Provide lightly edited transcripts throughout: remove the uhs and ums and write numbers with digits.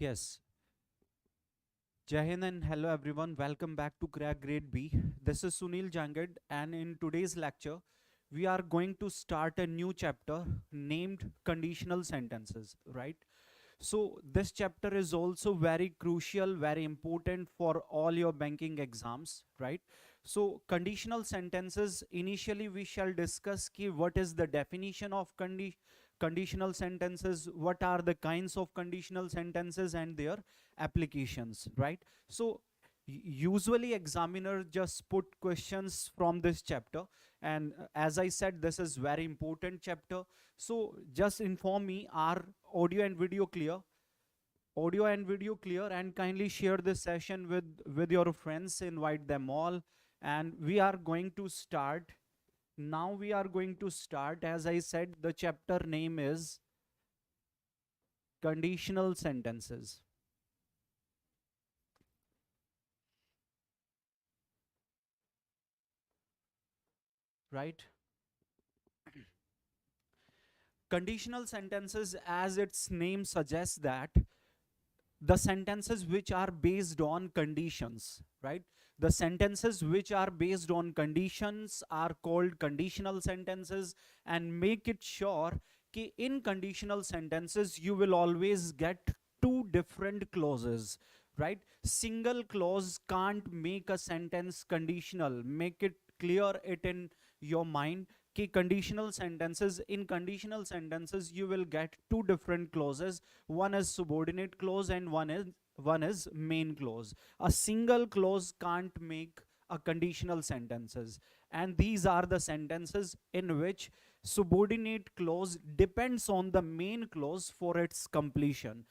Yes. Jai Hind and hello everyone. Welcome back to Crack Grade B. This is Sunil Jangad, and in today's lecture, we are going to start a new chapter named Conditional Sentences, right? So this chapter is also very crucial, very important for all your banking exams, right? So conditional sentences, initially we shall discuss what is the definition of conditional sentences, what are the kinds of conditional sentences and their applications, right? So usually examiner just put questions from this chapter, and as I said, this is very important chapter. So just inform me, are audio and video clear? Audio and video clear, and kindly share this session with your friends, invite them all, and we are going to start. Now we are going to start. As I said, the chapter name is Conditional Sentences. Right? Conditional sentences, as its name suggests, that the sentences which are based on conditions, right? The sentences which are based on conditions are called conditional sentences, and make it sure that in conditional sentences you will always get two different clauses, right? Single clause can't make a sentence conditional. Make it clear it in your mind. Conditional sentences, in conditional sentences you will get two different clauses. One is subordinate clause and one is main clause. A single clause can't make a conditional sentences, and these are the sentences in which subordinate clause depends on the main clause for its completion.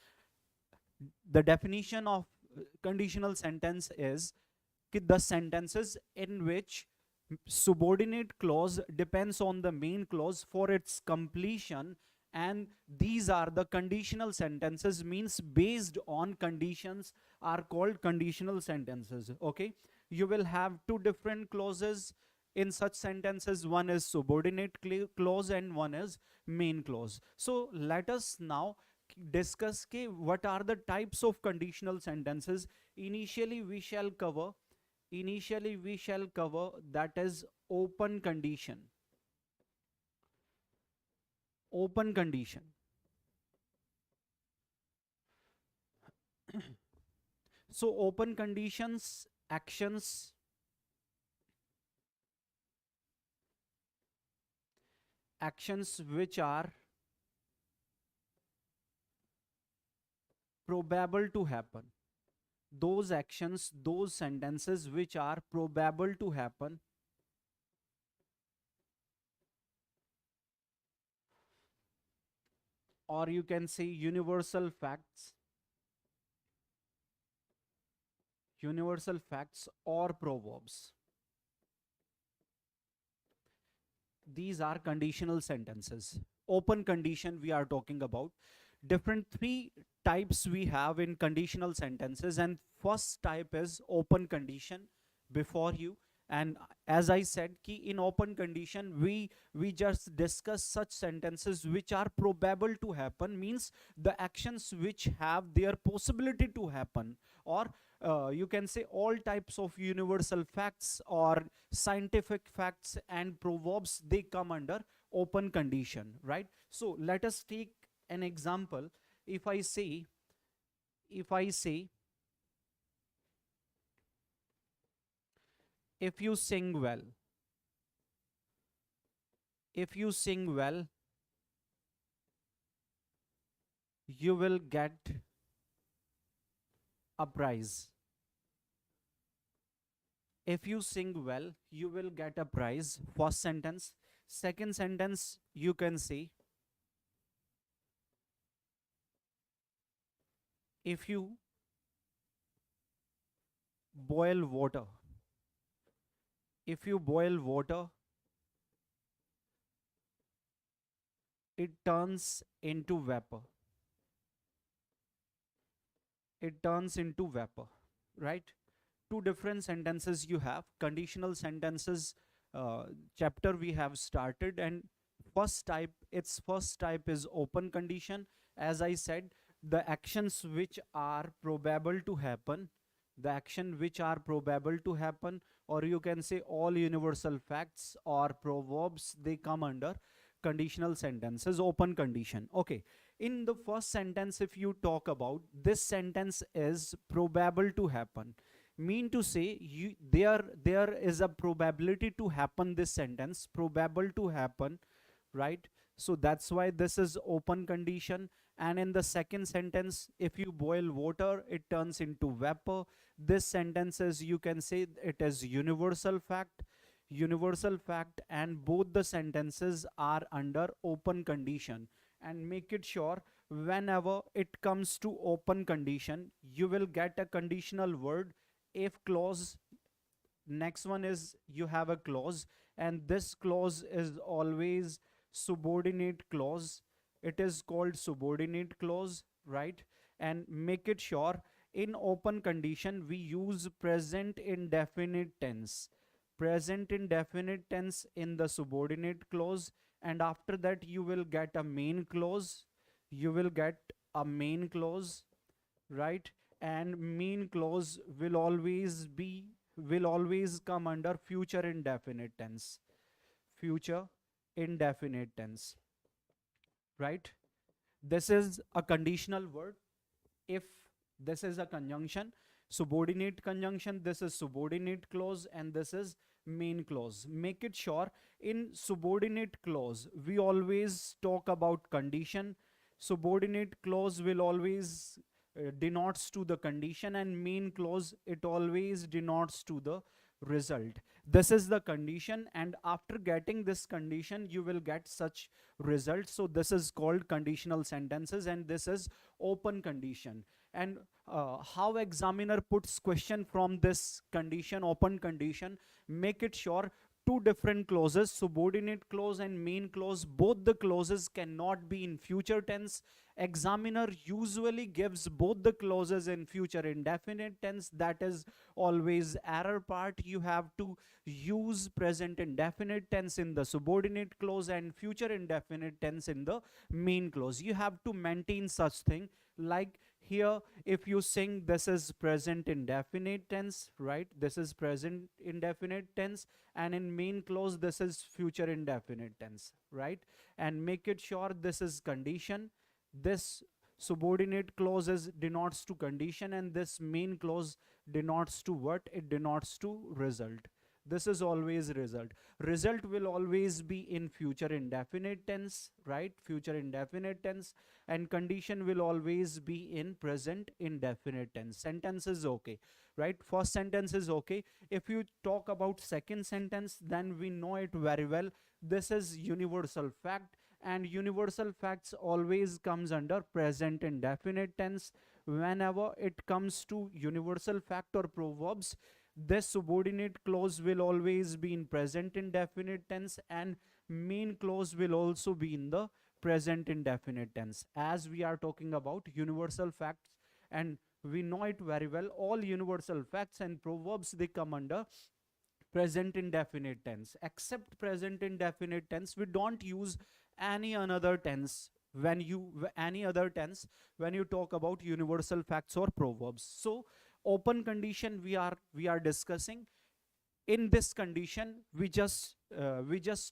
The definition of conditional sentence is the sentences in which subordinate clause depends on the main clause for its completion, and these are the conditional sentences, means based on conditions, are called conditional sentences. Okay, you will have two different clauses in such sentences. One is subordinate clause and one is main clause. So let us now discuss what are the types of conditional sentences. Initially we shall cover that is open condition. Open condition. So open conditions, actions which are probable to happen. Those actions, those sentences which are probable to happen, or you can say universal facts or proverbs. These are conditional sentences. Open condition we are talking about. Different three types we have in conditional sentences, and first type is open condition before you. And as I said, in open condition we just discuss such sentences which are probable to happen, means the actions which have their possibility to happen, or you can say all types of universal facts or scientific facts and proverbs, they come under open condition, right? So let us take an example. If I say if you sing well, you will get a prize. If you sing well, you will get a prize. First sentence. Second sentence, you can say, if you boil water, it turns into vapor. Right? Two different sentences you have. Conditional sentences chapter we have started, and its first type is open condition. As I said, the actions which are probable to happen, the action which are probable to happen, or you can say all universal facts or proverbs, they come under conditional sentences, open condition. Okay, in the first sentence, if you talk about this sentence is probable to happen, mean to say there is a probability to happen, this sentence probable to happen, right? So that's why this is open condition. And in the second sentence, if you boil water, it turns into vapor. This sentence is, you can say it is universal fact, universal fact, and both the sentences are under open condition. And make it sure, whenever it comes to open condition, you will get a conditional word if clause. Next one is you have a clause, and this clause is always subordinate clause. It is called subordinate clause, right? And make it sure, in open condition we use present indefinite tense, present indefinite tense in the subordinate clause. And after that you will get a main clause, you will get a main clause, right? And main clause will always be, will always come under future indefinite tense, future indefinite tense, right? This is a conditional word. If this is a conjunction, subordinate conjunction, this is subordinate clause, and this is main clause. Make it sure, in subordinate clause we always talk about condition, subordinate clause will always denotes to the condition, and main clause it always denotes to the result. This is the condition, and after getting this condition you will get such result. So this is called conditional sentences, and this is open condition. And how examiner puts question from this condition, open condition, make it sure, two different clauses, subordinate clause and main clause, both the clauses cannot be in future tense. Examiner usually gives both the clauses in future indefinite tense. That is always error part. You have to use present indefinite tense in the subordinate clause and future indefinite tense in the main clause. You have to maintain such thing. Like here, if you sing, this is present indefinite tense, right? This is present indefinite tense, and in main clause this is future indefinite tense, right? And make it sure, this is condition, this subordinate clause is denotes to condition, and this main clause denotes to what? It denotes to result. This is always result. Result will always be in future indefinite tense, right? Future indefinite tense. And condition will always be in present indefinite tense. Sentence is okay, right? First sentence is okay. If you talk about second sentence, then we know it very well. This is universal fact, and universal facts always comes under present indefinite tense. Whenever it comes to universal fact or proverbs, this subordinate clause will always be in present indefinite tense, and main clause will also be in the present indefinite tense, as we are talking about universal facts. And we know it very well, all universal facts and proverbs, they come under present indefinite tense. Except present indefinite tense, we don't use any another tense when you talk about universal facts or proverbs. So open condition we are discussing. In this condition, we just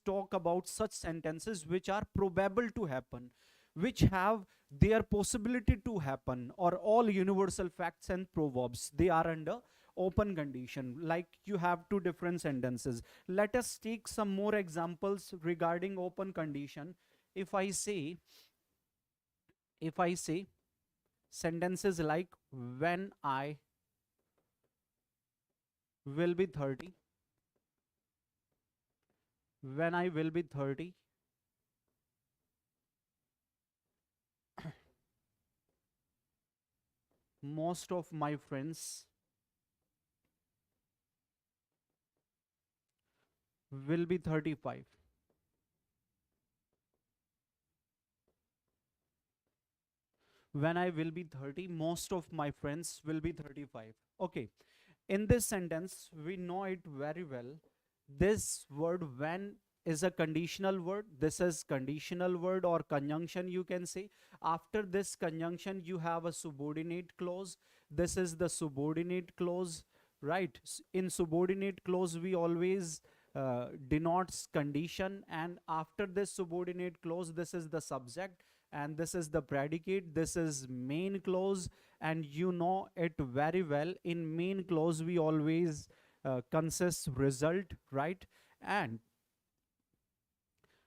talk about such sentences which are probable to happen, which have their possibility to happen, or all universal facts and proverbs, they are under open condition. Like you have two different sentences. Let us take some more examples regarding open condition. If I say sentences like, when I will be 30, when I will be 30, most of my friends will be 35. When I will be 30, most of my friends will be 35. Okay. In this sentence, we know it very well. This word when is a conditional word. This is conditional word or conjunction, you can say. After this conjunction, you have a subordinate clause. This is the subordinate clause, right? In subordinate clause, we always denotes condition, and after this subordinate clause, this is the subject and this is the predicate. This is main clause, and you know it very well. In main clause, we always consist result, right? And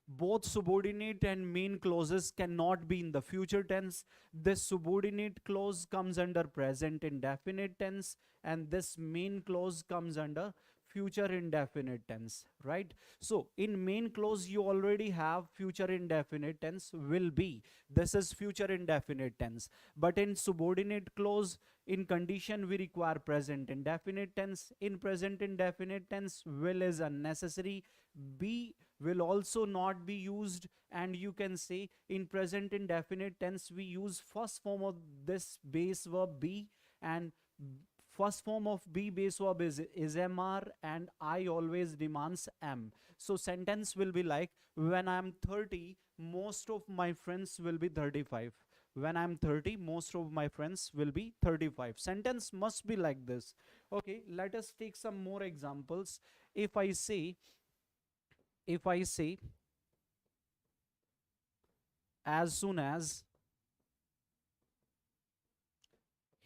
both subordinate and main clauses cannot be in the future tense. This subordinate clause comes under present indefinite tense, and this main clause comes under future indefinite tense, right? So in main clause, you already have future indefinite tense will be. This is future indefinite tense. But in subordinate clause, in condition, we require present indefinite tense. In present indefinite tense, will is unnecessary. Be will also not be used, and you can say in present indefinite tense we use first form of this base verb be, and first form of be base verb is mr, and I always demands am. So sentence will be like, when I'm 30, most of my friends will be 35. When I'm 30, most of my friends will be 35. Sentence must be like this. Okay, let us take some more examples. If I say as soon as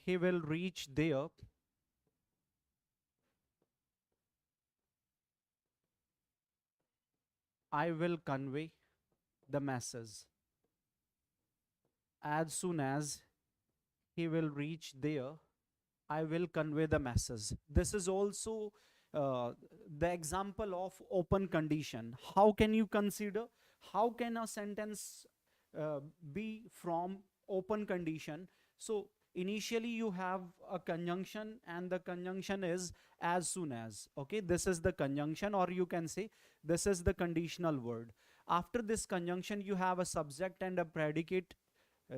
he will reach there, I will convey the message. As soon as he will reach there, I will convey the message. This is also the example of open condition. How can you consider? How can a sentence be from open condition? So initially you have a conjunction, and the conjunction is as soon as. Okay, this is the conjunction, or you can say this is the conditional word. After this conjunction, you have a subject and a predicate.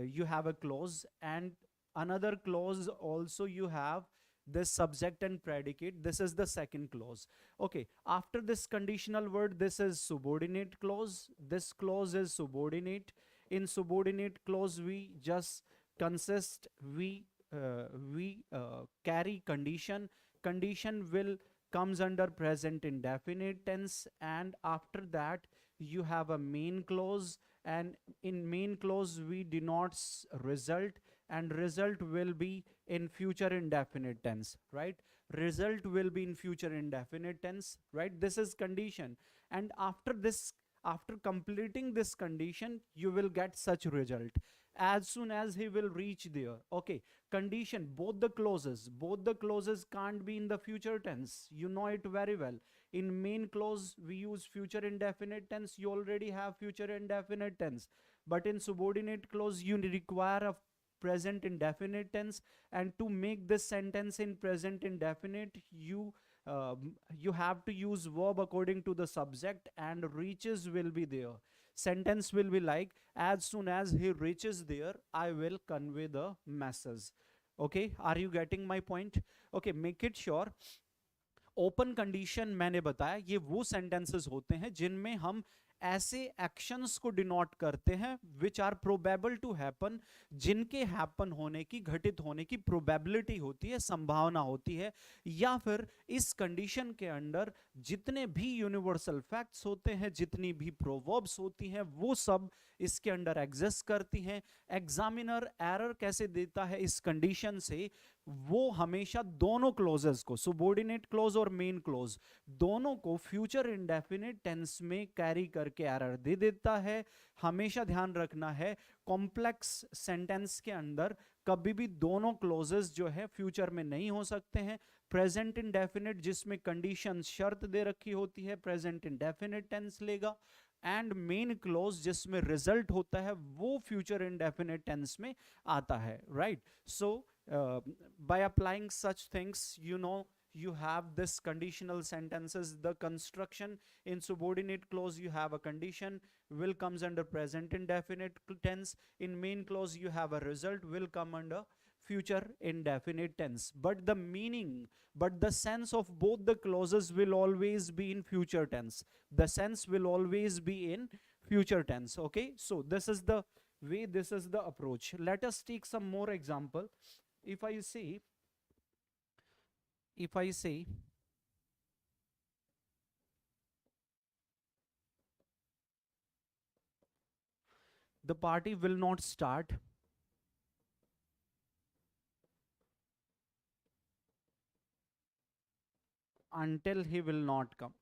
You have a clause, and another clause also you have this subject and predicate. This is the second clause. Okay, after this conditional word, this is subordinate clause. This clause is subordinate. In subordinate clause, we just consist, we carry condition. Condition will comes under present indefinite tense, and after that you have a main clause, and in main clause we denotes result, and result will be in future indefinite tense, right? Result will be in future indefinite tense, right? This is condition, and after this, after completing this condition, you will get such result. As soon as he will reach there. Okay, condition, both the clauses can't be in the future tense. You know it very well. In main clause, we use future indefinite tense. You already have future indefinite tense. But in subordinate clause, you require a present indefinite tense. And to make this sentence in present indefinite, you have to use verb according to the subject, and reaches will be there. Sentence will be like, as soon as he reaches there, I will convey the message. Okay, are you getting my point? Okay, make it sure. Open condition मैंने बताया, ये वो sentences होते हैं जिनमें हम ऐसे actions को डिनोट करते हैं which are probable to happen, जिनके हैपन होने की, घटित होने की प्रोबेबिलिटी होती है, संभावना होती है, या फिर इस कंडीशन के अंदर जितने भी यूनिवर्सल फैक्ट्स होते हैं, जितनी भी प्रोवर्ब्स होती हैं, वो सब इसके अंदर एग्जिस्ट करती हैं. एग्जामिनर एरर कैसे देता है इस कंडीशन से? वो हमेशा दोनों क्लोजेस को, सुबॉर्डिनेट क्लोज और मेन क्लोज, दोनों को फ्यूचर इंडेफिनिट टेंस में कैरी करके एरर दे देता है. हमेशा ध्यान रखना है, कॉम्प्लेक्स सेंटेंस के अंदर कभी भी दोनों क्लोजेस जो है फ्यूचर में नहीं हो सकते हैं. प्रेजेंट इंडेफिनिट जिसमें कंडीशन शर्त दे रखी होती है, प्रेजेंट इंडेफिनिट टेंस लेगा, एंड मेन क्लोज जिसमें रिजल्ट होता है वो फ्यूचर इंडेफिनिट टेंस में आता है, right? So by applying such things, you have this conditional sentences. The construction in subordinate clause, you have a condition, will comes under present indefinite tense. In main clause, you have a result, will come under future indefinite tense, but the meaning, but the sense of both the clauses will always be in future tense. The sense will always be in future tense. Okay, so this is the way, this is the approach. Let us take some more example. If I say, if I say the party will not start until he will not come.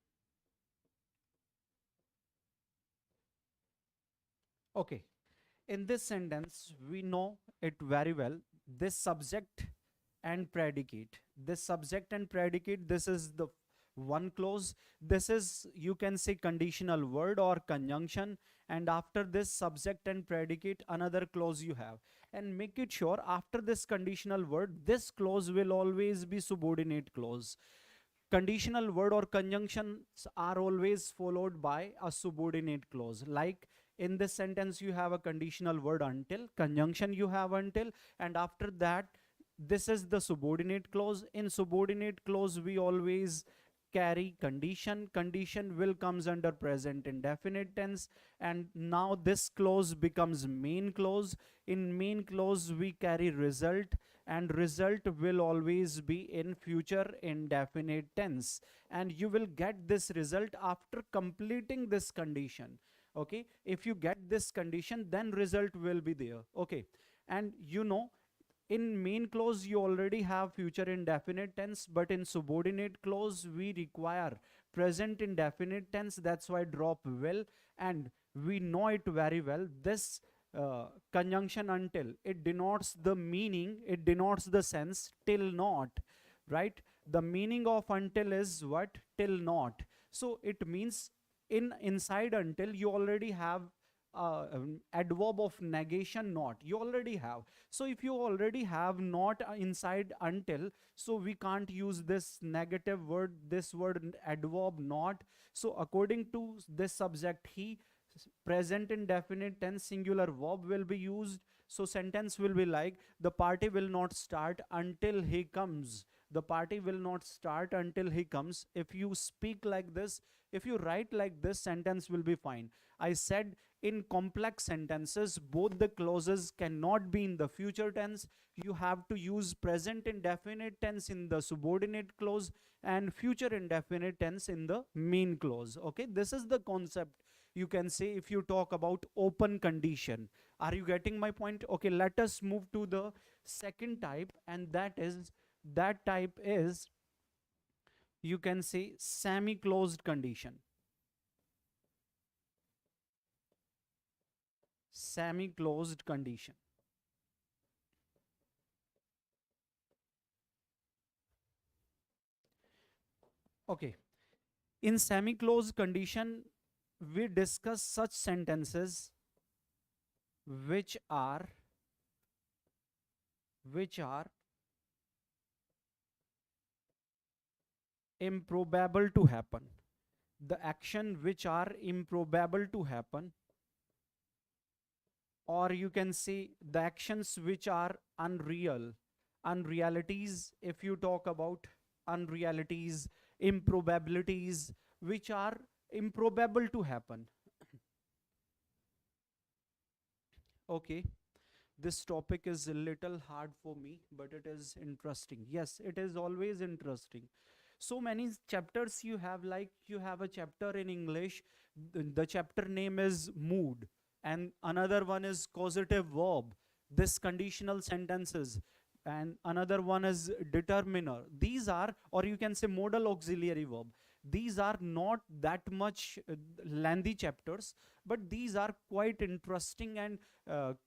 Okay, in this sentence we know it very well, this subject and predicate, this subject and predicate, this is the one clause, this is, you can say, conditional word or conjunction, and after this subject and predicate another clause you have, and make it sure after this conditional word this clause will always be subordinate clause. Conditional word or conjunctions are always followed by a subordinate clause. Like in this sentence you have a conditional word until, conjunction you have until, and after that this is the subordinate clause. In subordinate clause we always carry condition, condition will comes under present indefinite tense, and now this clause becomes main clause. In main clause we carry result, and result will always be in future indefinite tense, and you will get this result after completing this condition. Okay, if you get this condition then result will be there. Okay, and you know, in main clause you already have future indefinite tense, but in subordinate clause we require present indefinite tense, that's why drop will, and we know it very well, this conjunction until, it denotes the meaning, it denotes the sense till not, right? The meaning of until is what? Till not. So it means in inside until you already have adverb of negation not, you already have. So if you already have not inside until, so we can't use this negative word, this word adverb not. So according to this subject he, present indefinite tense singular verb will be used. So sentence will be like, the party will not start until he comes. The party will not start until he comes. If you speak like this, if you write like this, sentence will be fine. I said in complex sentences both the clauses cannot be in the future tense. You have to use present indefinite tense in the subordinate clause and future indefinite tense in the main clause. Okay, this is the concept, you can say, if you talk about open condition. Are you getting my point? Okay, let us move to the second type, and that type is, you can say, semi-closed condition. Semi-closed condition. Okay, in semi-closed condition we discuss such sentences which are improbable to happen. The action which are improbable to happen, or you can say the actions which are unreal, unrealities, if you talk about unrealities, improbabilities, which are improbable to happen. Okay, this topic is a little hard for me, but it is interesting. Yes, it is always interesting. So many chapters you have, like you have a chapter in English, the chapter name is mood, and another one is causative verb, this conditional sentences, and another one is determiner. These are, or you can say, modal auxiliary verb. These are not that much lengthy chapters, but these are quite interesting and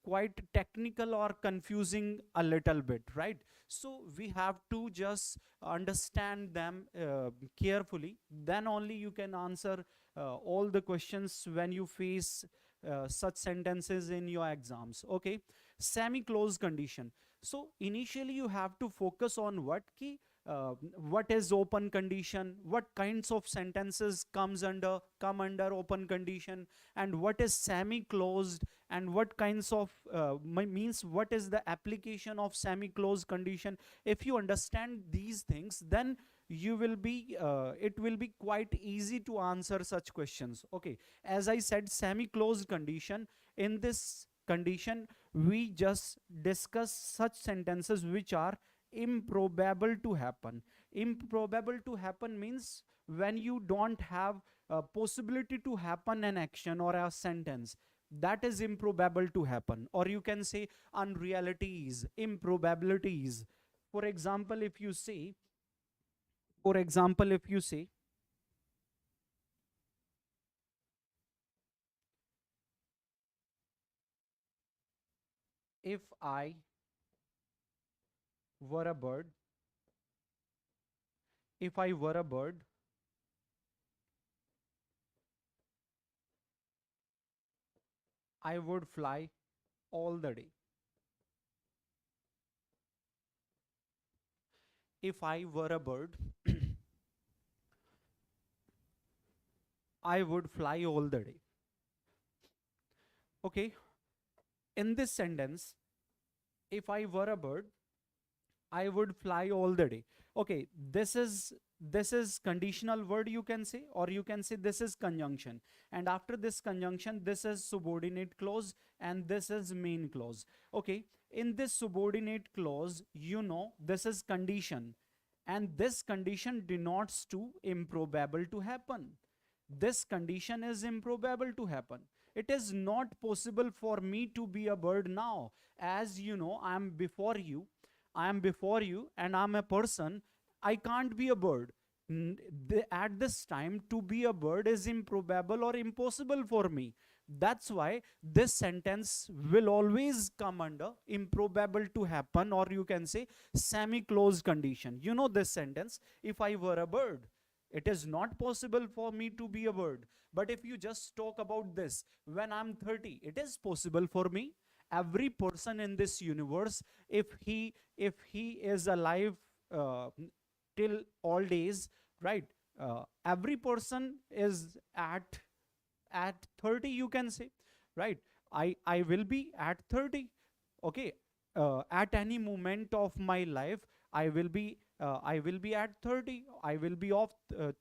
quite technical or confusing a little bit, right? So we have to just understand them carefully, then only you can answer all the questions when you face such sentences in your exams. Okay, semi-closed condition. So initially you have to focus on what key, what is open condition, what kinds of sentences come under open condition, and what is semi closed, and what kinds of means what is the application of semi closed condition. If you understand these things, then you will be it will be quite easy to answer such questions. Okay, as I said, semi closed condition, in this condition we just discuss such sentences which are improbable to happen. Improbable to happen means when you don't have a possibility to happen an action or a sentence, that is improbable to happen. Or you can say unrealities, improbabilities. For example, if you say, for example, if you say, if I were a bird, if I were a bird, I would fly all the day. If I were a bird, I would fly all the day. Okay, in this sentence, if I were a bird, I would fly all the day. Okay, this is conditional word, you can say, or you can say this is conjunction. And after this conjunction, this is subordinate clause, and this is main clause. Okay, in this subordinate clause, you know, this is condition, and this condition denotes to improbable to happen. This condition is improbable to happen. It is not possible for me to be a bird now. As you know, I am before you, and I'm a person. I can't be a bird. At this time, to be a bird is improbable or impossible for me. That's why this sentence will always come under improbable to happen, or you can say semi-closed condition. You know this sentence, if I were a bird. It is not possible for me to be a bird. But if you just talk about this, when I'm 30, it is possible for me. Every person in this universe, if he is alive till all days, right? Every person is at 30, you can say, right? I will be at 30. Okay, at any moment of my life, I will be at 30, I will be of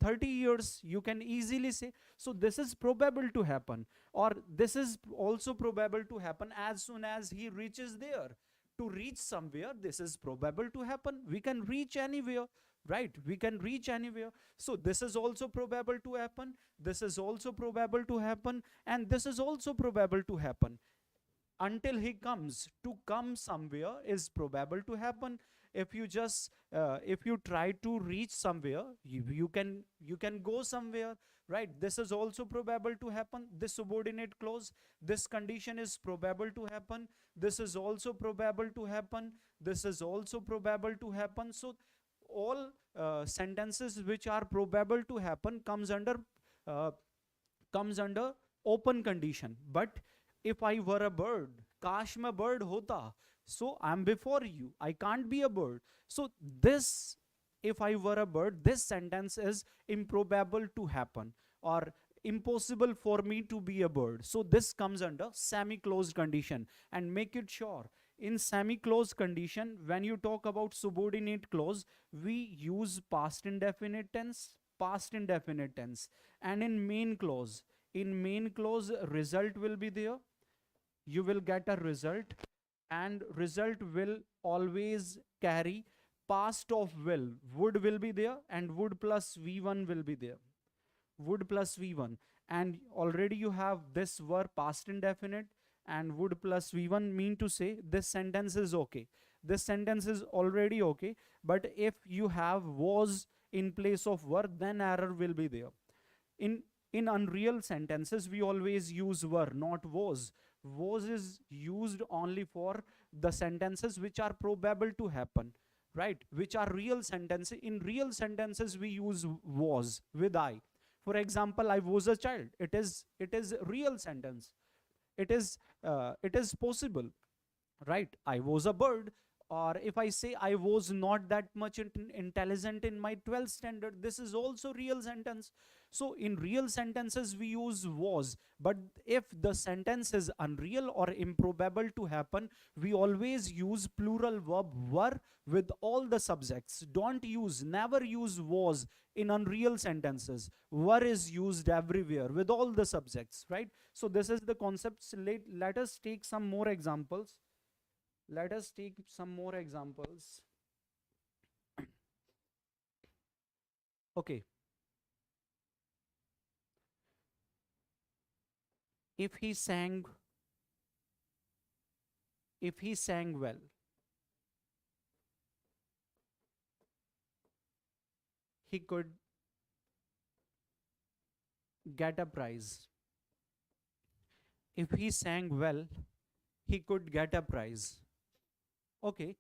30 years, you can easily say. So this is probable to happen, or this is also probable to happen as soon as he reaches there. To reach somewhere, this is probable to happen. We can reach anywhere, right? We can reach anywhere. So this is also probable to happen, this is also probable to happen, and this is also probable to happen. Until he comes, to come somewhere is probable to happen. If you just if you try to reach somewhere, you can go somewhere, right? This is also probable to happen. This subordinate clause, this condition is probable to happen. This is also probable to happen. This is also probable to happen. So all sentences which are probable to happen uh, comes under open condition. But if I were a bird, kash mein bird hota, so I'm before you, I can't be a bird. So this, if I were a bird, this sentence is improbable to happen, or impossible for me to be a bird. So this comes under semi-closed condition. And make it sure, in semi-closed condition, when you talk about subordinate clause, we use past indefinite tense, and in main clause, result will be there. You will get a result, and result will always carry past of would will be there, and would plus v1 will be there, would plus v1. And already you have this verb past indefinite, and would plus v1 mean to say this sentence is okay, this sentence is already okay. But if you have was in place of were, then error will be there. In unreal sentences, we always use were, not was. Was is used only for the sentences which are probable to happen, right? Which are real sentences. In real sentences, we use was with I. For example, I was a child. It is real sentence. It is possible, right? I was a bird. or if I say I was not that much intelligent in my 12th standard, this is also real sentence. So in real sentences we use was, but if the sentence is unreal or improbable to happen, we always use plural verb were with all the subjects. Don't use, never use was in unreal sentences. Were is used everywhere with all the subjects, right? So this is the concept. Let us take some more examples. Let us take some more examples. Okay. If he sang, if he sang well, he could get a prize. If he sang well, he could get a prize. Okay,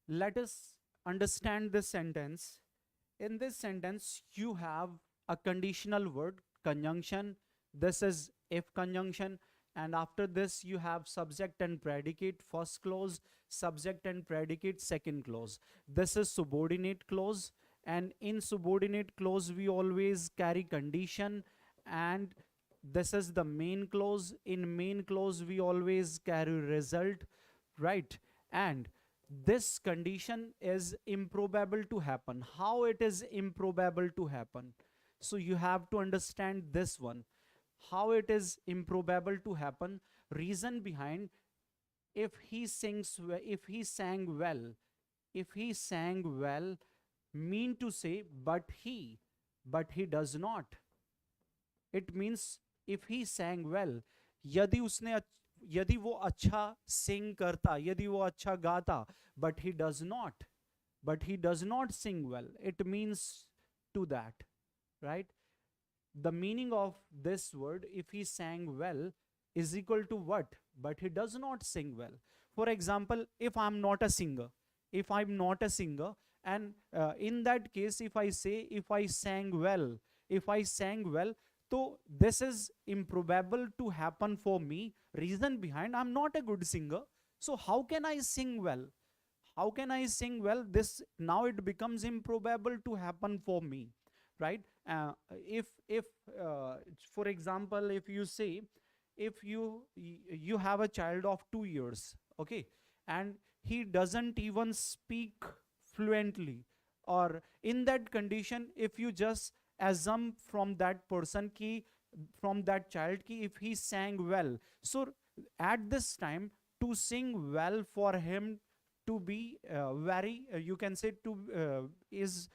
let us understand this sentence. In this sentence, you have a conditional word, conjunction. This is if conjunction. And after this, you have subject and predicate, first clause, subject and predicate, second clause. This is subordinate clause. And in subordinate clause, we always carry condition. And this is the main clause. In main clause, we always carry result, right? And this condition is improbable to happen. How it is improbable to happen? So you have to understand this one. How it is improbable to happen? Reason behind, if he sings, if he sang well, if he sang well, mean to say, but he does not. It means if he sang well, यदि उसने यदि वो अच्छा सिंग करता, यदि वो अच्छा गाता, but he does not sing well, it means to that, right? The meaning of this word, if he sang well, is equal to what? But he does not sing well. For example, if I'm not a singer, and in that case, if I say, if I sang well, so this is improbable to happen for me. Reason behind, I'm not a good singer. So how can I sing well? How can I sing well? This now it becomes improbable to happen for me, right? If for example, if you say, if you have a child of 2 years, okay, and he doesn't even speak fluently, or in that condition, if you just assume from that person ki, from that child ki, if he sang well, so at this time, to sing well for him to be very you can say to is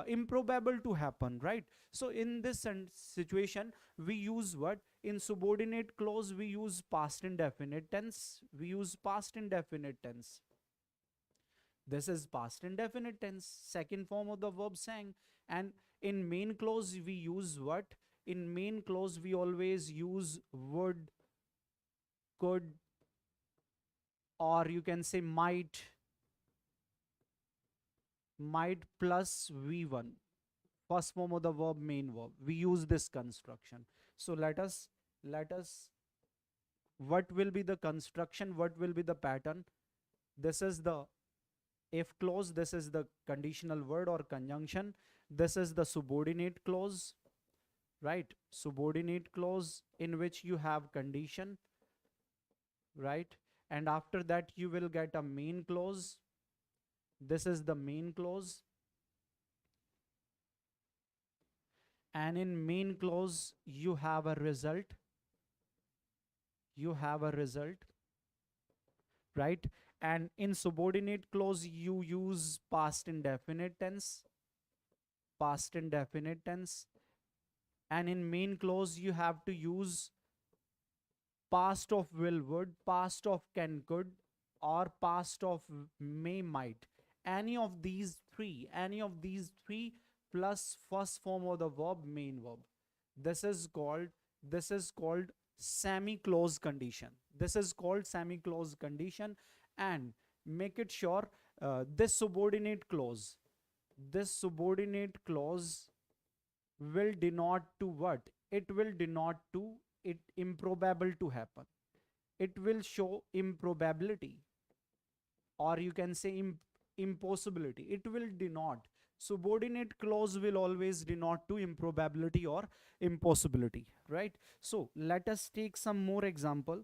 improbable to happen, right? So in this situation, we use what? In subordinate clause, we use past indefinite tense. This is past indefinite tense, second form of the verb sang. And in main clause, we use what? In main clause, we always use would, could, or you can say might plus V1, first form of the verb, main verb. We use this construction. So let us, what will be the construction? What will be the pattern? This is the if clause, this is the conditional word or conjunction, this is the subordinate clause, right? Subordinate clause in which you have condition, right? And after that you will get a main clause. This is the main clause. And in main clause you have a result. Right? And in subordinate clause you use past indefinite tense. And in main clause you have to use past of will, would, past of can, could, or past of may, might. Any of these three plus first form of the verb, main verb. This is called semi-close condition. And make it sure this subordinate clause will denote to what? It will denote to it improbable to happen. It will show improbability. or you can say impossibility. It will denote. Subordinate clause will always denote to improbability or impossibility, right? So let us take some more example.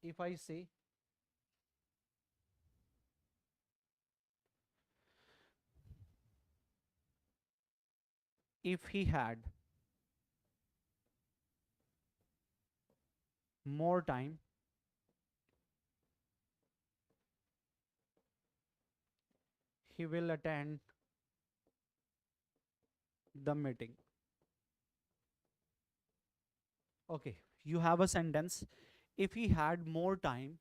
If I say, if he had more time, he will attend the meeting. Okay, you have a sentence. If he had more time,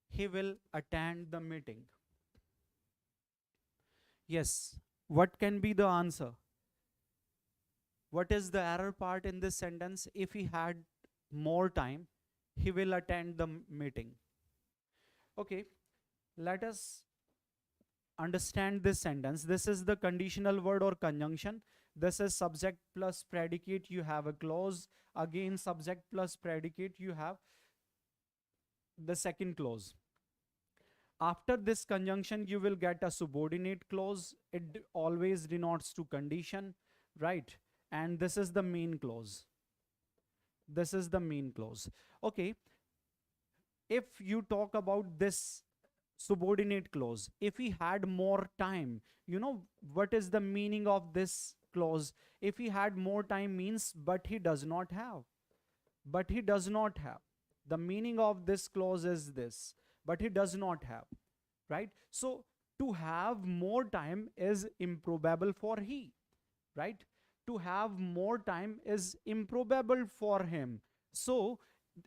he will attend the meeting. Yes, what can be the answer? What is the error part in this sentence? If he had more time, he will attend the meeting. Okay, let us understand this sentence. This is the conditional word or conjunction. This is subject plus predicate. You have a clause. Again, subject plus predicate. You have the second clause. After this conjunction, you will get a subordinate clause. It always denotes to condition, right? And this is the main clause. This is the main clause. Okay. If you talk about this subordinate clause, if he had more time, you know what is the meaning of this clause? If he had more time means, but he does not have. But he does not have. The meaning of this clause is this, but he does not have, right? So to have more time is improbable for he, right? To have more time is improbable for him. So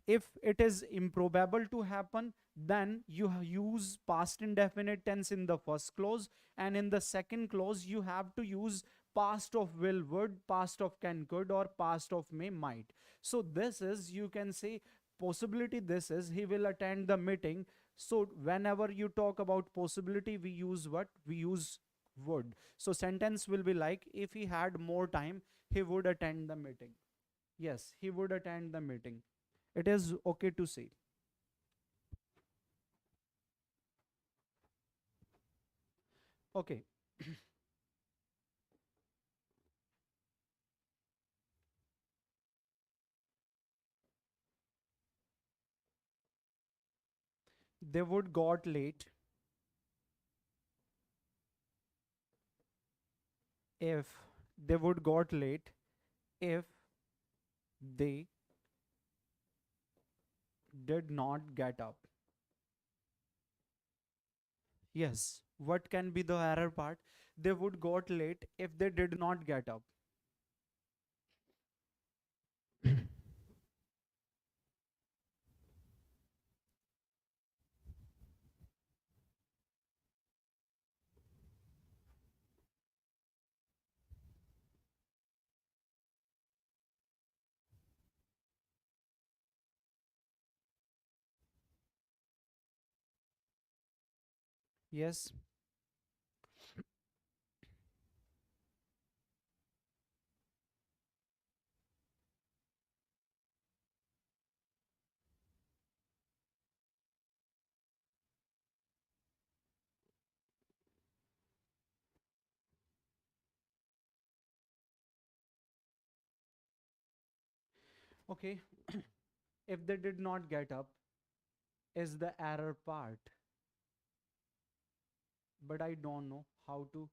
if it is improbable to happen, then you use past indefinite tense in the first clause, and in the second clause you have to use past of will, would, past of can, could, or past of may, might. So this is, you can say, possibility. This is, he will attend the meeting. So whenever you talk about possibility, we use what? We use would. So sentence will be like, if he had more time, he would attend the meeting. Yes, he would attend the meeting. It is okay to say. Okay. They would got late if they would got late if they did not get up. Yes. What can be the error part? They would got late if they did not get up. Yes. Okay. If they did not get up is the error part, but I don't know how to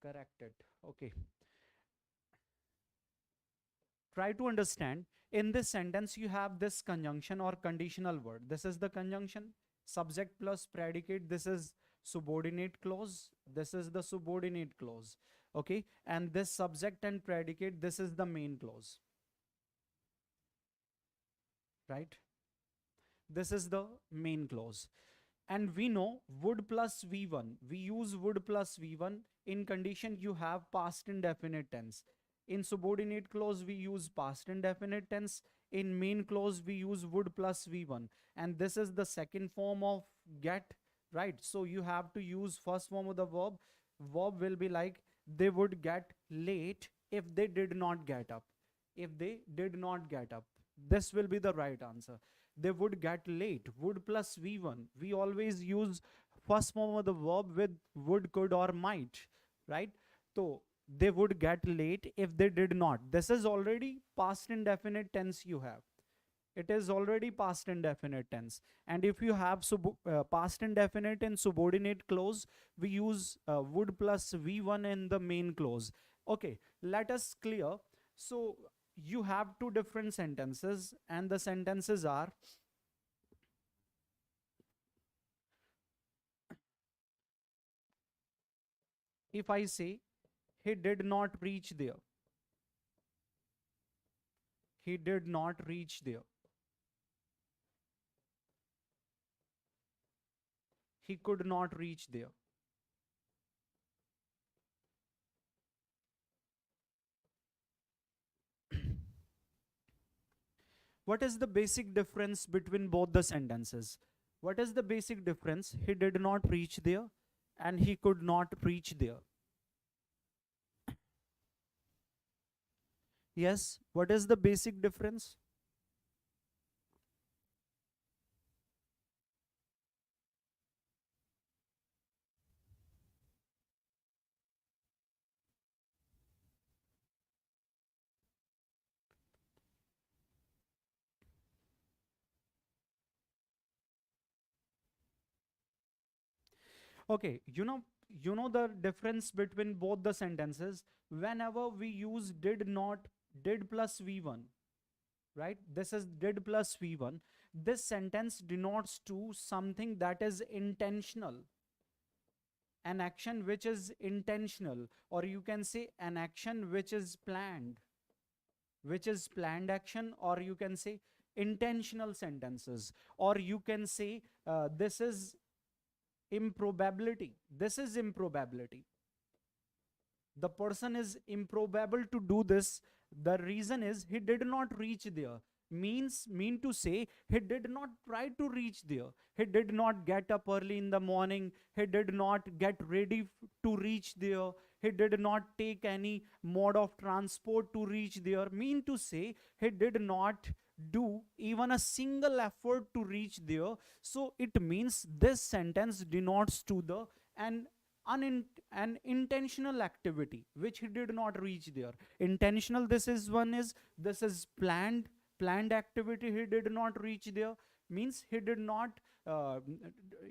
correct it. Okay. Try to understand. In this sentence, you have this conjunction or conditional word. This is the conjunction, subject plus predicate. This is subordinate clause. This is the subordinate clause. Okay. And this subject and predicate, this is the main clause. Right? This is the main clause. And we know would plus V1. We use would plus V1 in condition you have past indefinite tense. In subordinate clause, we use past indefinite tense. In main clause, we use would plus V1. And this is the second form of get, right? So you have to use first form of the verb. Verb will be like, they would get late if they did not get up. if they did not get up. This will be the right answer. They would get late. Would plus V1. We always use first form of the verb with would, could, or might, right? So they would get late if they did not. This is already past indefinite tense you have. It is already past indefinite tense. And if you have past indefinite and subordinate clause, we use would plus V1 in the main clause. Okay, let us clear. So you have two different sentences, and the sentences are, if I say he did not reach there, he did not reach there, he could not reach there. What is the basic difference between both the sentences? What is the basic difference? He did not reach there and he could not reach there. Yes, what is the basic difference? Okay, you know the difference between both the sentences. Whenever we use did not, did plus V1, right? This is did plus V1. This sentence denotes to something that is intentional, an action which is intentional, or you can say an action which is planned action, or you can say intentional sentences, or you can say this is improbability. This is improbability. The person is improbable to do this. The reason is he did not reach there. Mean to say he did not try to reach there. He did not get up early in the morning. He did not get ready to reach there. He did not take any mode of transport to reach there. Mean to say he did not do even a single effort to reach there. So it means this sentence denotes to the an an intentional activity which he did not reach there. Intentional, this is one, is this is planned activity, he did not reach there, means uh,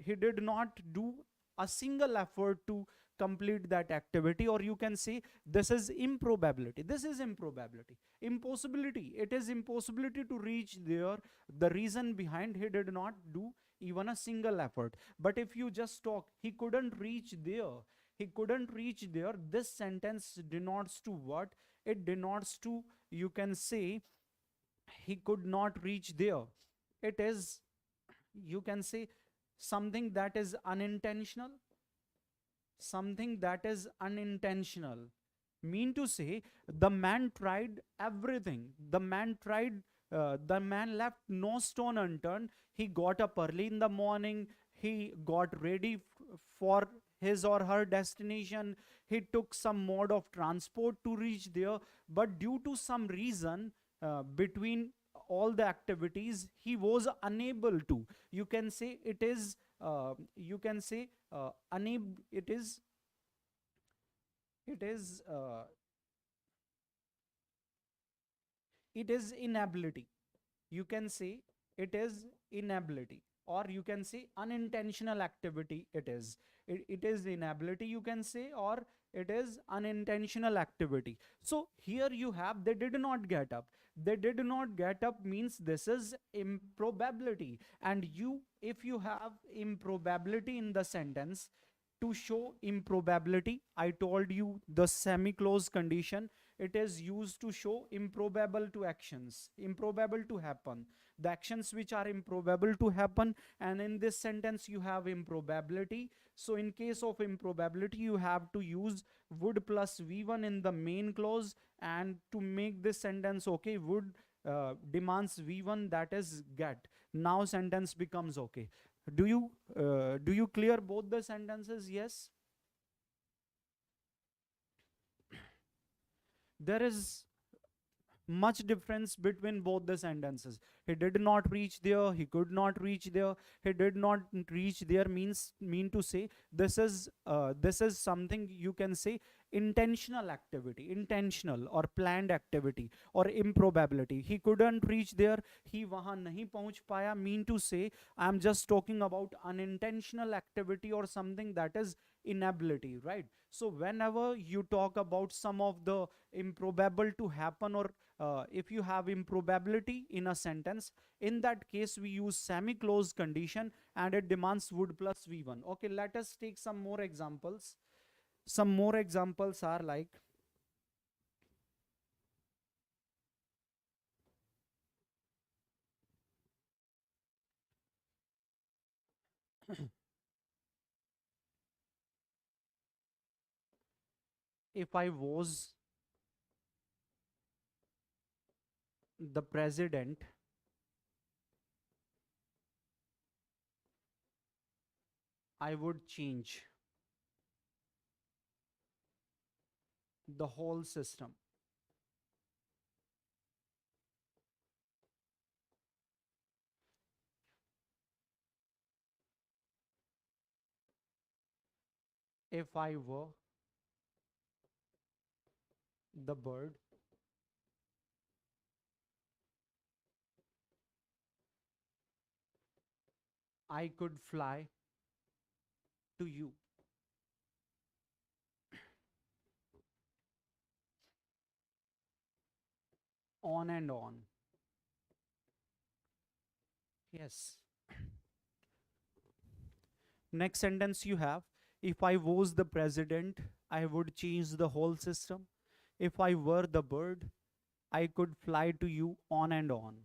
he did not do a single effort to complete that activity. Or you can say this is improbability. This is improbability. Impossibility, it is impossibility to reach there. The reason behind he did not do even a single effort. But if you just talk he couldn't reach there, he couldn't reach there, this sentence denotes to what? It denotes to, you can say, he could not reach there. It is, you can say, something that is unintentional. Something that is unintentional. Mean to say the man tried everything. The man left no stone unturned. He got up early in the morning. He got ready for his or her destination. He took some mode of transport to reach there. But due to some reason between all the activities, he was unable to. You can say it is, you can say unable, it is it is inability. You can say it is inability, or you can say unintentional activity. It is inability, you can say, or it is unintentional activity. So here you have they did not get up. They did not get up means this is improbability. And you, if you have improbability in the sentence, to show improbability, I told you the semi-close condition, it is used to show improbable to actions, improbable to happen, the actions which are improbable to happen. And in this sentence you have improbability. So in case of improbability you have to use would plus V1 in the main clause. And to make this sentence okay, would demands V1, that is get. Now sentence becomes okay. Do you clear both the sentences? Yes. There is Much difference between both the sentences. He did not reach there, he could not reach there. He did not reach there mean to say this is something you can say intentional activity, intentional or planned activity, or improbability. He couldn't reach there, he wahan nahi pahunch paya, mean to say I'm just talking about unintentional activity or something that is inability, right? So whenever you talk about some of the improbable to happen, or if you have improbability in a sentence, in that case we use semi-closed condition and it demands would plus v1. Okay, let us take some more examples. Some more examples are like, if I was the president, I would change the whole system. If I were the bird, I could fly to you. On and on. Yes. Next sentence you have, if I was the president, I would change the whole system. If I were the bird, I could fly to you on and on.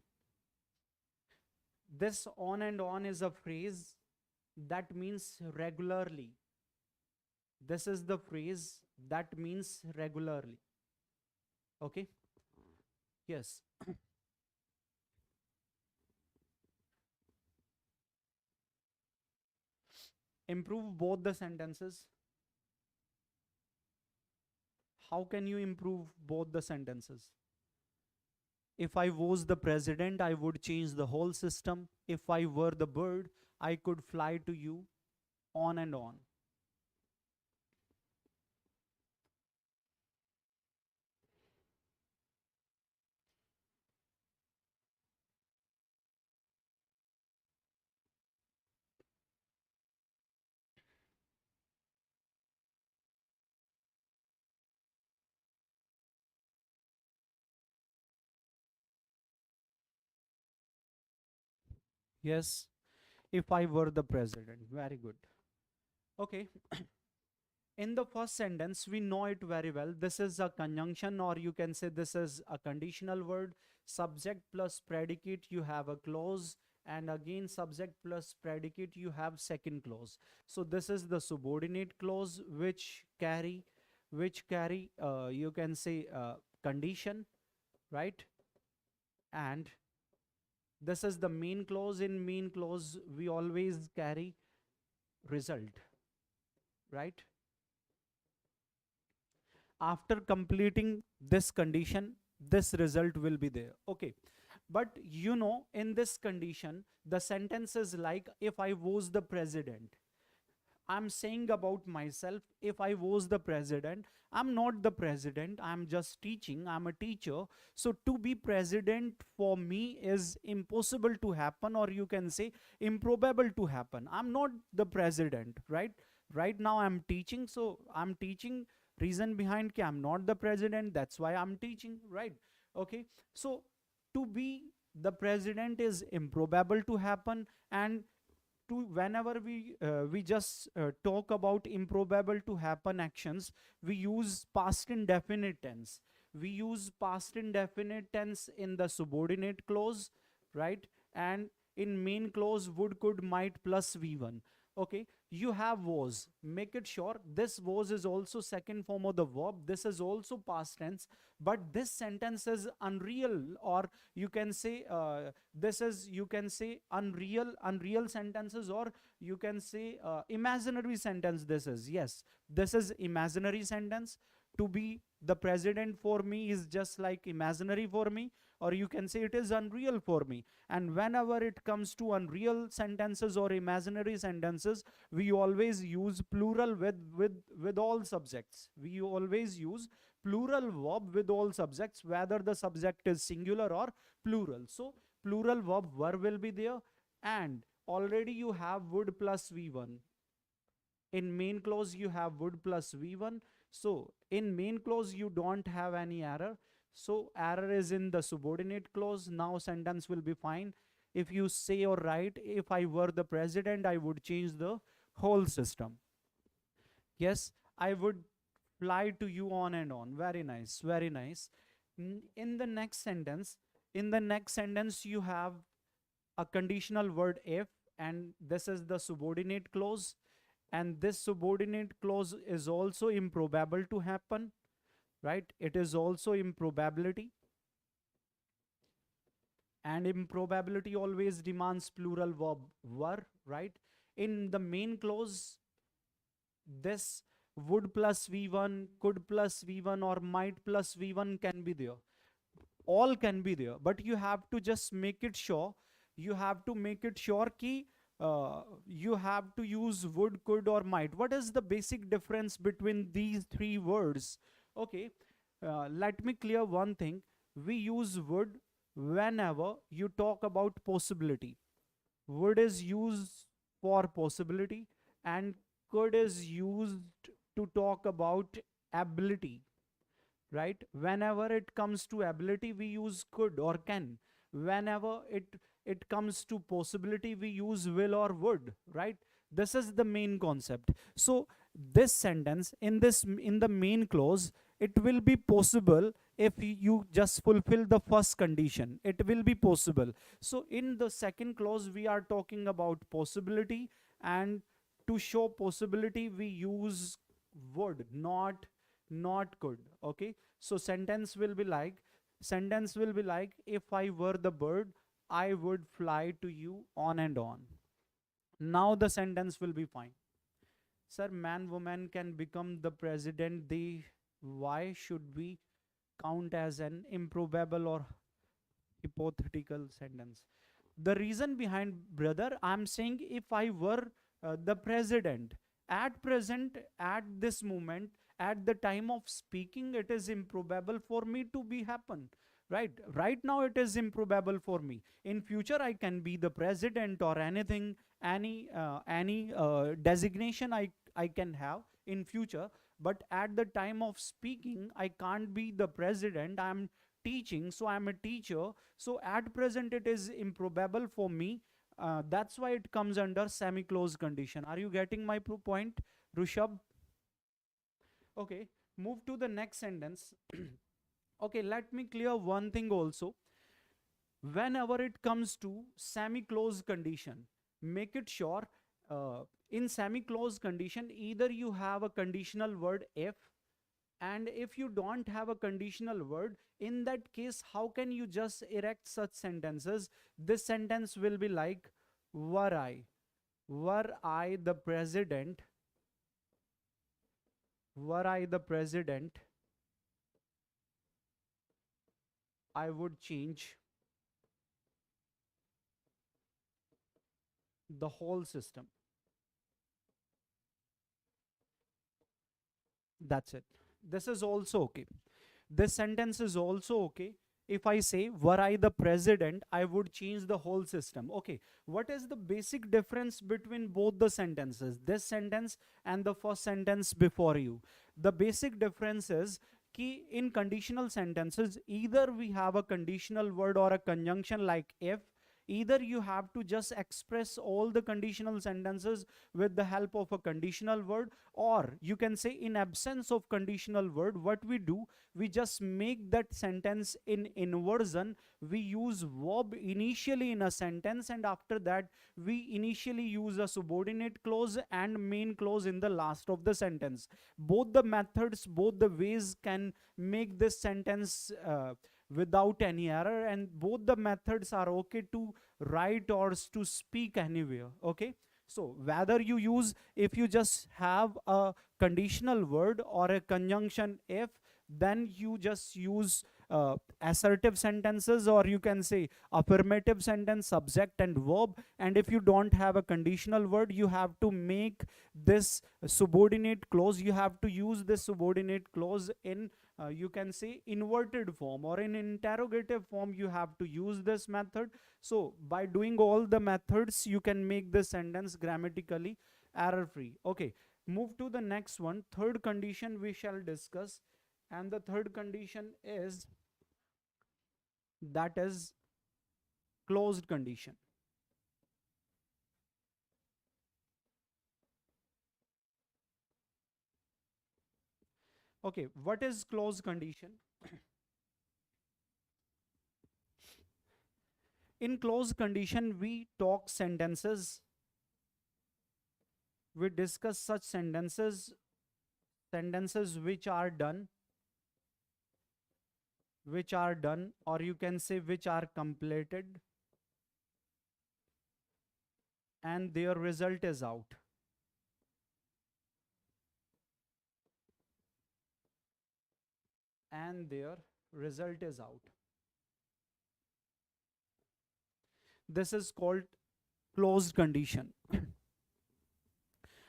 This on and on is a phrase that means regularly. This is the phrase that means regularly. Okay? Yes. Improve both the sentences. How can you improve both the sentences? If I was the president, I would change the whole system. If I were the bird, I could fly to you, on and on. Yes, if I were the president. Very good. Okay. In the first sentence, we know it very well. This is a conjunction, or you can say this is a conditional word. Subject plus predicate, you have a clause, and again subject plus predicate, you have second clause. So this is the subordinate clause which carry you can say condition, right? And this is the main clause. In main clause, we always carry result, right? After completing this condition, this result will be there. Okay, but you know, in this condition, the sentence is like, if I was the president, I'm saying about myself, if I was the president, I'm not the president, I'm just teaching, I'm a teacher. So to be president for me is impossible to happen, or you can say improbable to happen. I'm not the president, right? Right now I'm teaching, so I'm teaching. Reason behind I'm not the president, that's why I'm teaching, right? Okay, so to be the president is improbable to happen. And to whenever we just talk about improbable to happen actions, we use past indefinite tense. We use past indefinite tense in the subordinate clause, right? And in main clause, would, could, might plus v1. Okay, you have was, make it sure this was is also second form of the verb, this is also past tense, but this sentence is unreal, or you can say this is, you can say unreal sentences, or you can say imaginary sentence. This is, yes, this is imaginary sentence. to be the president for me is just like imaginary for me, or you can say it is unreal for me. And whenever it comes to unreal sentences or imaginary sentences, we always use plural with all subjects. We always use plural verb with all subjects, whether the subject is singular or plural. So plural verb were will be there, and already you have would plus V1. In main clause you have would plus V1. So in main clause you don't have any error. So error is in the subordinate clause. Now sentence will be fine. If you say or write, if I were the president, I would change the whole system. Yes, I would fly to you on and on. Very nice, very nice. In the next sentence, you have a conditional word if, and this is the subordinate clause, and this subordinate clause is also improbable to happen, right? It is also improbability, and improbability always demands plural verb were, right? In the main clause, this would plus V1, could plus V1, or might plus V1 can be there. All can be there, but you have to just make it sure. You have to make it sure ki you have to use would, could, or might. What is the basic difference between these three words? Okay, let me clear one thing. We use would whenever you talk about possibility. Would is used for possibility, and could is used to talk about ability, right? Whenever it comes to ability, we use could or can. Whenever it comes to possibility, we use will or would, right? This is the main concept. So this sentence in the main clause, it will be possible if you just fulfill the first condition. It will be possible. So in the second clause, we are talking about possibility, and to show possibility we use would, not could. Okay, so sentence will be like, if I were the bird, I would fly to you on and on. Now the sentence will be fine. Sir, man, woman can become the president. Why should we count as an improbable or hypothetical sentence? The reason behind, brother, I'm saying if I were the president, at present, at this moment, at the time of speaking, it is improbable for me to be happen. Right now it is improbable for me. In future I can be the president or anything, any designation I can have in future, but at the time of speaking I can't be the president. I'm teaching, so I'm a teacher. So at present it is improbable for me. That's why it comes under semi-closed condition. Are you getting my point, Rushabh? Okay, move to the next sentence. Okay, let me clear one thing also. Whenever it comes to semi-closed condition, make it sure in semi-closed condition, either you have a conditional word if, and if you don't have a conditional word, in that case, how can you just erect such sentences? This sentence will be like, were I the president, I would change the whole system. That's it. This is also okay. This sentence is also okay. If I say, were I the president, I would change the whole system. Okay, what is the basic difference between both the sentences, this sentence and the first sentence before you? The basic difference is कि in conditional sentences, either we have a conditional word or a conjunction like if. Either you have to just express all the conditional sentences with the help of a conditional word, or you can say in absence of conditional word, what we do, we just make that sentence in inversion. We use verb initially in a sentence, and after that we initially use a subordinate clause and main clause in the last of the sentence. Both the methods, both the ways can make this sentence without any error, and both the methods are okay to write or to speak anywhere. Okay, So whether you use, if you just have a conditional word or a conjunction if, then you just use assertive sentences, or you can say affirmative sentence, subject and verb. And if you don't have a conditional word, you have to make this subordinate clause, you have to use this subordinate clause in you can say inverted form or in interrogative form. You have to use this method. So by doing all the methods, you can make this sentence grammatically error free. Okay, move to the next one. Third condition we shall discuss, and the third condition is, that is closed condition. Okay, what is closed condition? In closed condition, we talk sentences, we discuss such sentences, sentences which are done, or you can say which are completed, and their result is out. And their result is out. This is called closed condition.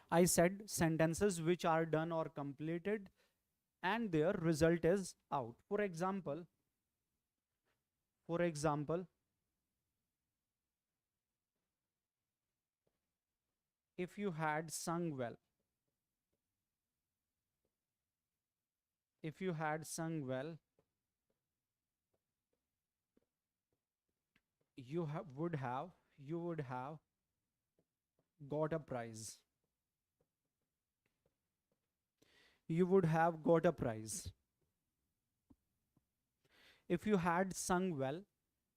I said sentences which are done or completed and their result is out. For example, if you had sung well, if you had sung well, you would have got a prize. You would have got a prize. If you had sung well,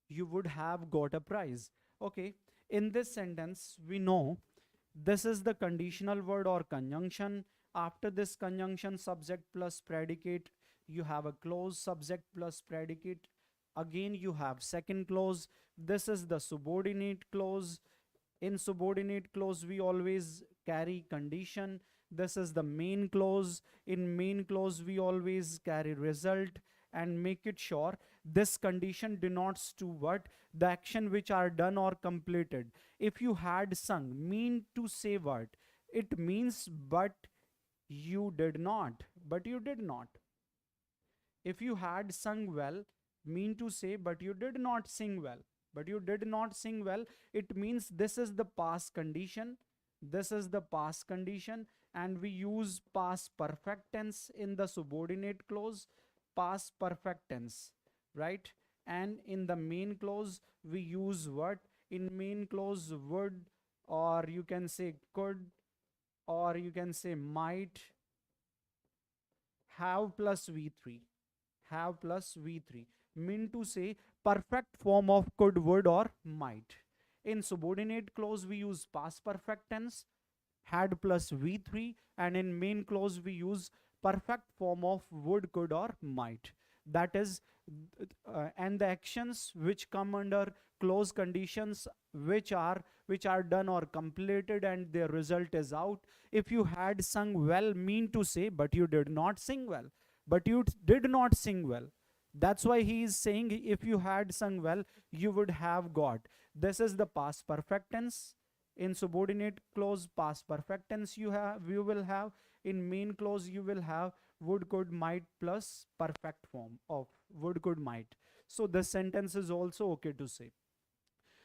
you would have got a prize. Okay, in this sentence, we know this is the conditional word or conjunction. After this conjunction, subject plus predicate, you have a clause, subject plus predicate. Again, you have second clause. This is the subordinate clause. In subordinate clause, we always carry condition. This is the main clause. In main clause, we always carry result, and make it sure this condition denotes to what? The action which are done or completed. If you had sung, mean to say what? It means but you did not. But you did not. If you had sung well, mean to say but you did not sing well. But you did not sing well. It means this is the past condition. This is the past condition, and we use past perfect tense in the subordinate clause. Past perfect tense, right? And in the main clause, we use what? In main clause, would, or you can say could, or you can say might, have plus v3. Have plus v3. Mean to say perfect form of could, would, or might. In subordinate clause, we use past perfect tense, had plus v3, and in main clause, we use perfect form of would, could, or might. That is, and the actions which come under close conditions, which are done or completed and their result is out. If you had sung well, mean to say but you did not sing well. But you did not sing well. That's why he is saying if you had sung well, you would have got. This is the past perfect tense. In subordinate clause, past perfect tense you will have. In main clause, you will have would, could, might plus perfect form of would, could, might. So this sentence is also okay to say.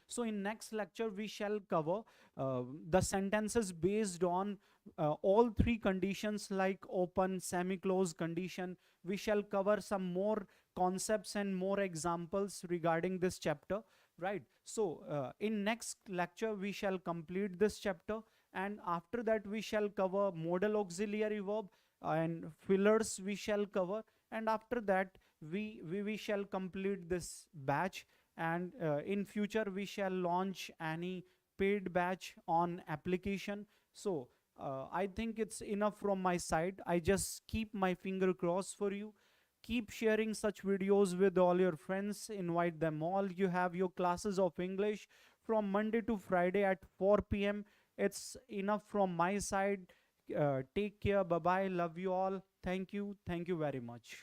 So in next lecture, we shall cover the sentences based on all three conditions like open, semi-close condition. We shall cover some more concepts and more examples regarding this chapter, right? So in next lecture, we shall complete this chapter, and after that we shall cover modal auxiliary verb and fillers we shall cover, and after that we shall complete this batch, and in future we shall launch any paid batch on application. So I think it's enough from my side. I just keep my finger crossed for you. Keep sharing such videos with all your friends. Invite them all. You have your classes of English from Monday to Friday at 4 p.m. It's enough from my side. Take care. Bye bye. Love you all. Thank you very much.